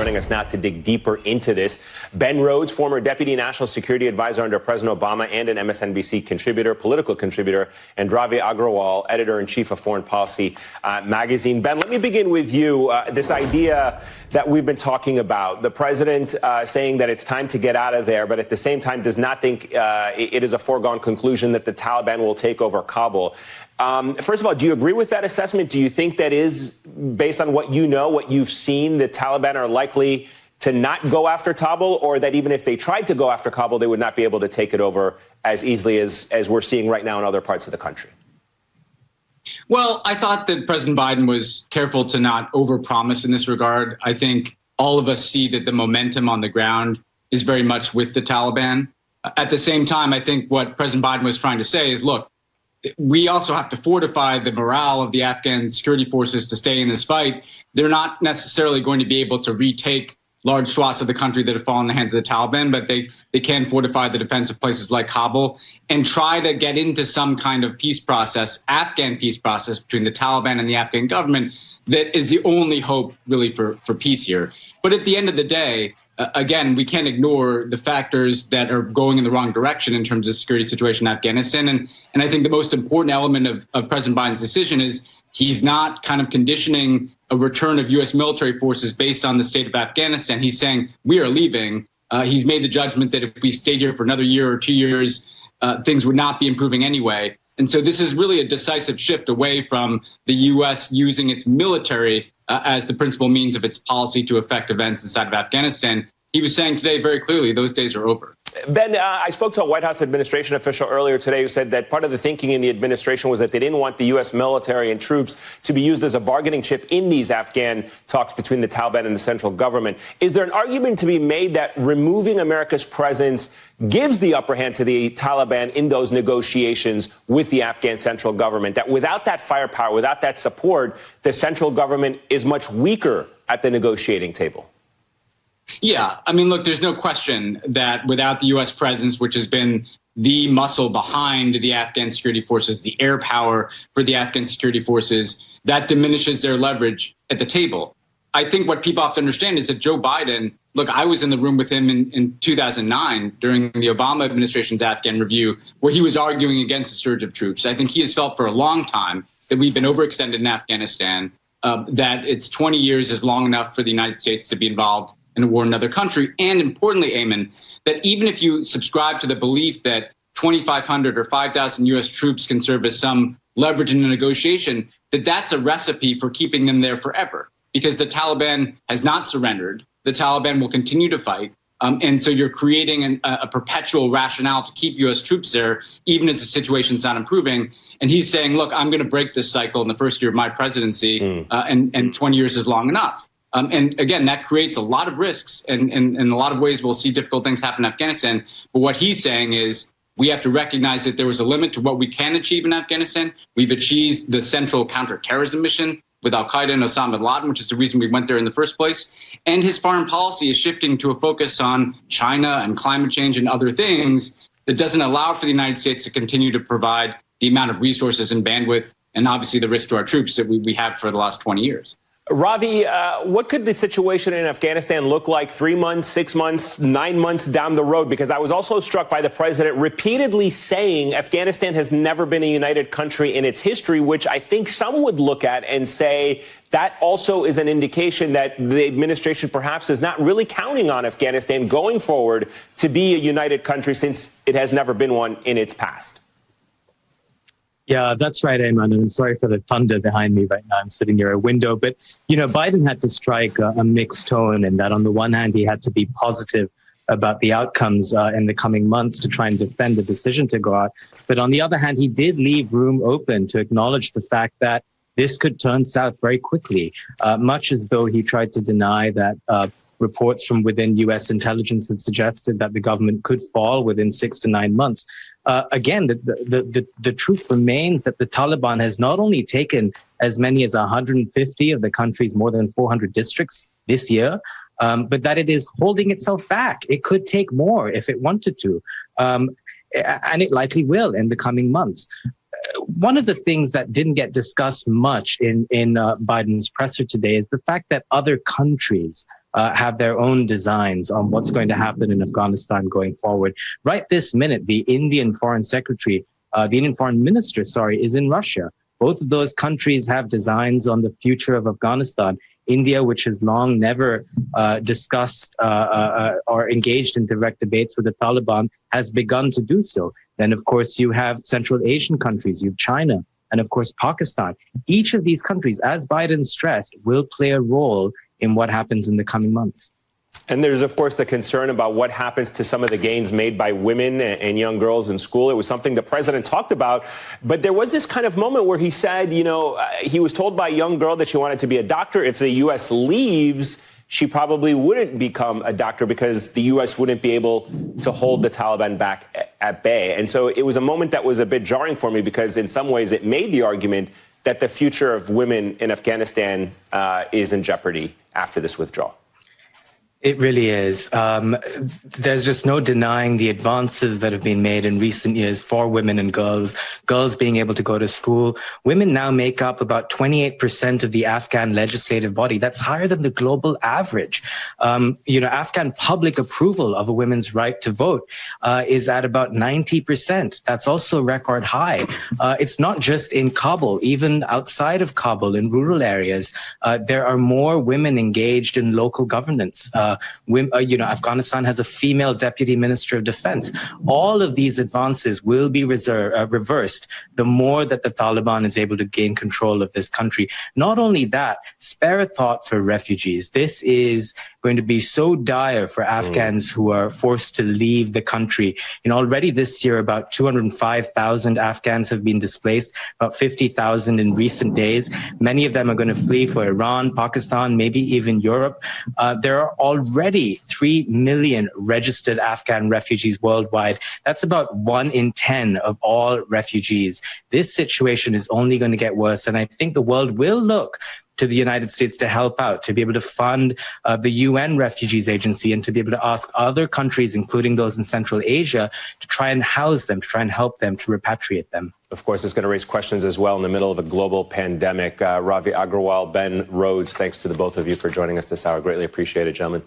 Joining us now to dig deeper into this, Ben Rhodes, former Deputy National Security Advisor under President Obama and an MSNBC contributor, political contributor, and Ravi Agrawal, Editor-in-Chief of Foreign Policy magazine. Ben, let me begin with you. This idea that we've been talking about, the president saying that it's time to get out of there, but at the same time does not think it is a foregone conclusion that the Taliban will take over Kabul. First of all, do you agree with that assessment? Do you think that is, based on what you know, what you've seen, the Taliban are likely to not go after Kabul, or that even if they tried to go after Kabul, they would not be able to take it over as easily as we're seeing right now in other parts of the country? Well, I thought that President Biden was careful to not overpromise in this regard. I think all of us see that the momentum on the ground is very much with the Taliban. At the same time, I think what President Biden was trying to say is, look, we also have to fortify the morale of the Afghan security forces to stay in this fight. They're not necessarily going to be able to retake large swaths of the country that have fallen in the hands of the Taliban, but they can fortify the defense of places like Kabul and try to get into some kind of peace process, Afghan peace process between the Taliban and the Afghan government that is the only hope really for peace here. But at the end of the day, again, we can't ignore the factors that are going in the wrong direction in terms of the security situation in Afghanistan. And I think the most important element of President Biden's decision is he's not kind of conditioning a return of U.S. military forces based on the state of Afghanistan. He's saying we are leaving. He's made the judgment that if we stayed here for another year or 2 years, things would not be improving anyway. And so this is really a decisive shift away from the U.S. using its military as the principal means of its policy to affect events inside of Afghanistan. He was saying today very clearly those days are over. Ben, I spoke to a White House administration official earlier today who said that part of the thinking in the administration was that they didn't want the U.S. military and troops to be used as a bargaining chip in these Afghan talks between the Taliban and the central government. Is there an argument to be made that removing America's presence gives the upper hand to the Taliban in those negotiations with the Afghan central government, that without that firepower, without that support, the central government is much weaker at the negotiating table? Yeah, I mean, look, there's no question that without the U.S. presence, which has been the muscle behind the Afghan security forces, the air power for the Afghan security forces, that diminishes their leverage at the table. I think what people have to understand is that Joe Biden, look, I was in the room with him in 2009 during the Obama administration's Afghan review, where he was arguing against the surge of troops. I think he has felt for a long time that we've been overextended in Afghanistan, that it's 20 years is long enough for the United States to be involved in a war in another country. And importantly, Ayman, that even if you subscribe to the belief that 2,500 or 5,000 U.S. troops can serve as some leverage in a negotiation, that that's a recipe for keeping them there forever, because the Taliban has not surrendered. The Taliban will continue to fight. And so you're creating a perpetual rationale to keep U.S. troops there, even as the situation's not improving. And he's saying, look, I'm going to break this cycle in the first year of my presidency, and 20 years is long enough. And again, that creates a lot of risks, and in a lot of ways we'll see difficult things happen in Afghanistan. But what he's saying is we have to recognize that there was a limit to what we can achieve in Afghanistan. We've achieved the central counterterrorism mission with al-Qaeda and Osama bin Laden, which is the reason we went there in the first place. And his foreign policy is shifting to a focus on China and climate change and other things that doesn't allow for the United States to continue to provide the amount of resources and bandwidth and obviously the risk to our troops that we have for the last 20 years. Ravi, what could the situation in Afghanistan look like 3 months, 6 months, 9 months down the road? Because I was also struck by the president repeatedly saying Afghanistan has never been a united country in its history, which I think some would look at and say that also is an indication that the administration perhaps is not really counting on Afghanistan going forward to be a united country, since it has never been one in its past. Yeah, that's right, Ayman. I'm sorry for the thunder behind me right now. I'm sitting near a window. But, you know, Biden had to strike a mixed tone in that on the one hand, he had to be positive about the outcomes in the coming months to try and defend the decision to go out. But on the other hand, he did leave room open to acknowledge the fact that this could turn south very quickly, much as though he tried to deny that reports from within U.S. intelligence had suggested that the government could fall within 6 to 9 months. Again, the truth remains that the Taliban has not only taken as many as 150 of the country's more than 400 districts this year, but that it is holding itself back. It could take more if it wanted to, and it likely will in the coming months. One of the things that didn't get discussed much in Biden's presser today is the fact that other countries have their own designs on what's going to happen in Afghanistan going forward. Right this minute, the Indian Foreign Minister, is in Russia. Both of those countries have designs on the future of Afghanistan. India, which has long never discussed or engaged in direct debates with the Taliban, has begun to do so. Then, of course, you have Central Asian countries, you have China, and, of course, Pakistan. Each of these countries, as Biden stressed, will play a role in what happens in the coming months. And there's, of course, the concern about what happens to some of the gains made by women and young girls in school. It was something the president talked about. But there was this kind of moment where he said, he was told by a young girl that she wanted to be a doctor. If the U.S. leaves, she probably wouldn't become a doctor because the U.S. wouldn't be able to hold the Taliban back at bay. And so it was a moment that was a bit jarring for me because in some ways it made the argument that the future of women in Afghanistan is in jeopardy after this withdrawal. It really is. There's just no denying the advances that have been made in recent years for women and girls being able to go to school. Women now make up about 28% of the Afghan legislative body. That's higher than the global average. Afghan public approval of a women's right to vote is at about 90%. That's also record high. It's not just in Kabul, even outside of Kabul, in rural areas, there are more women engaged in local governance. Afghanistan has a female deputy minister of defense. All of these advances will be reversed the more that the Taliban is able to gain control of this country. Not only that, spare a thought for refugees. This is going to be so dire for Afghans who are forced to leave the country. Already this year, about 205,000 Afghans have been displaced, about 50,000 in recent days. Many of them are going to flee for Iran, Pakistan, maybe even Europe. There are already 3 million registered Afghan refugees worldwide. That's about 1 in 10 of all refugees. This situation is only going to get worse, and I think the world will look to the United States to help out, to be able to fund the UN Refugees Agency and to be able to ask other countries, including those in Central Asia, to try and house them, to try and help them, to repatriate them. Of course, it's going to raise questions as well in the middle of a global pandemic. Ravi Agrawal, Ben Rhodes, thanks to the both of you for joining us this hour. Greatly appreciated, gentlemen.